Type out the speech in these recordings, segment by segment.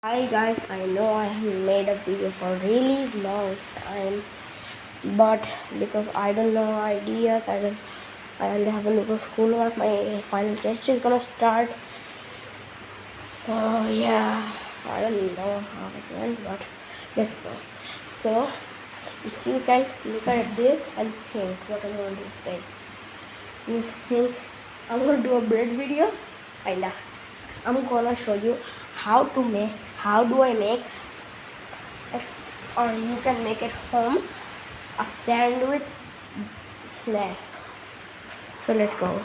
Hi guys, I know I haven't made a video for a really long time, but because I don't know ideas, I only have a little schoolwork. My final test is gonna start, so yeah, I don't know how it went, but let's go. So if you can look at this and think what I'm going to say. You think I'm gonna do a bread video? Kinda. I'm gonna show you how do I make, or you can make at home, a sandwich snack. So let's go.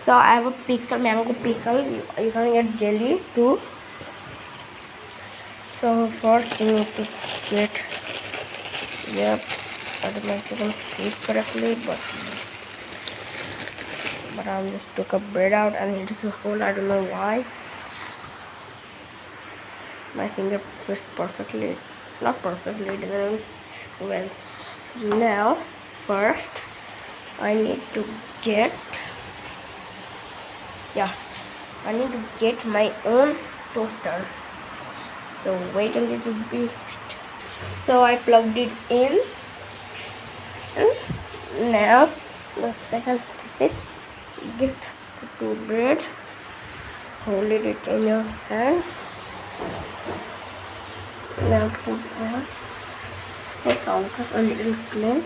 So I have a pickle, mango pickle. You can get jelly too. So first you need to get, yep, I don't know if you can see it correctly, but I just took a bread out and it is a hole. I don't know why. My finger fits perfectly, not perfectly, it doesn't well. So now first I need to get my own toaster. So wait a little bit. So I plugged it in. Now the second step is get the two bread, hold it in your hands. Now put on the counters a little clean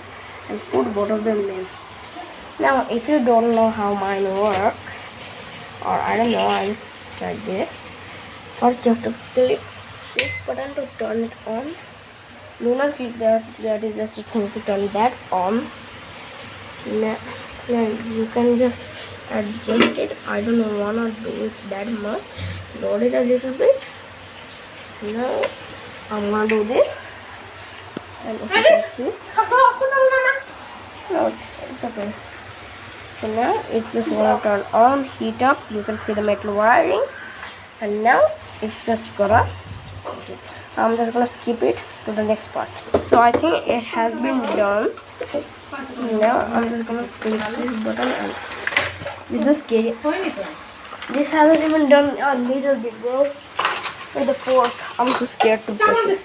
and put both of them in. Now if you don't know how mine works, or I don't know, I just tried this. First you have to click this button to turn it on. Do not click that is just a thing to turn that on. Now you can just adjust it. I don't wanna do it that much. Load it a little bit. Now I'm gonna do this. And if you can see, no, it's okay. So now it's just gonna turn on, heat up. You can see the metal wiring, and now it's just gonna. I'm just gonna skip it to the next part. So I think it has been done. Now I'm just gonna click this button and this is scary. This hasn't even done a little bit, bro. With the fork, I'm too scared to touch it.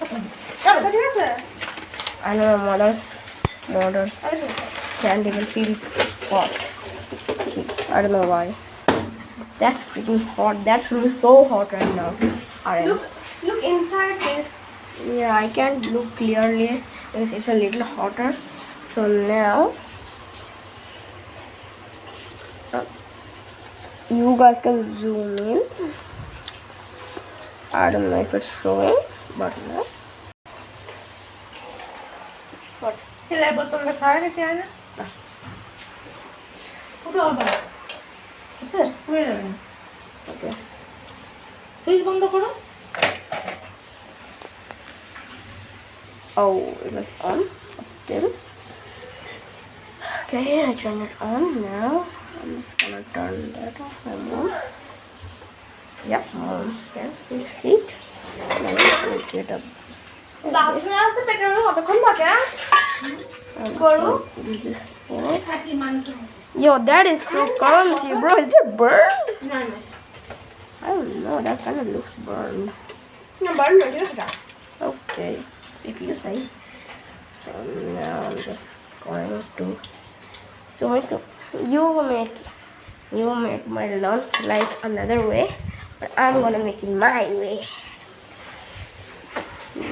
I know motors can't even feel hot. I don't know why. That's freaking hot. That's really so hot right now. Look inside this. Yeah, I can't look clearly because it's a little hotter. So now you guys can zoom in. I don't know if it's showing, but no. What? Okay. Switch বন্ধ করো. Oh, it was on still. Okay, I turn it on now. I'm just gonna turn that off and on. Yep, can feel heat. Now I'm gonna get up. বাথরুমে আসতে পেটের মধ্যে কতক্ষণ থাকে করো this fork. Yo, that is so crunchy, bro. Is it burned? No. I don't know. That kind of looks burned. No, burned. Okay, if you say. So now I'm just going to you make my lunch like another way, but I'm gonna make it my way.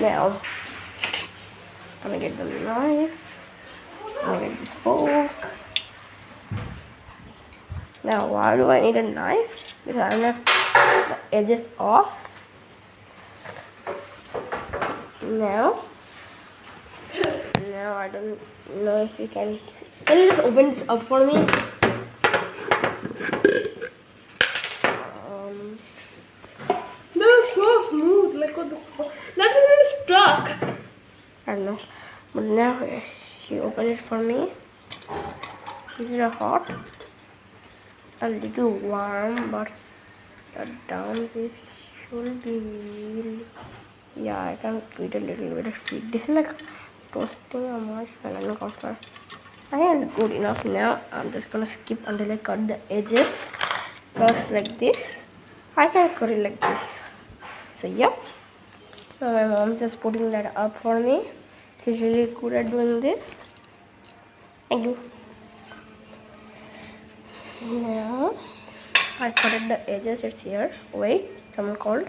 Now I'm gonna get the knife. I'm gonna get this fork. Now why do I need a knife? Because I'm gonna the edges off. Now I don't know if you can see. Can you just open this up for me? That was so smooth. Like what the fuck? That is stuck. I don't know. But now she opened it for me. Is it hot? A little warm, but the down bit should be really. Yeah, I can do it a little bit of heat. This is like toasting a marshmallow copper. I think it's good enough now. I'm just gonna skip until I cut the edges. Because like this, I can cut it like this. So yeah, now my mom's just putting that up for me. She's really good at doing this. Thank you. Now I cut at the edges. It's here. Wait, someone called.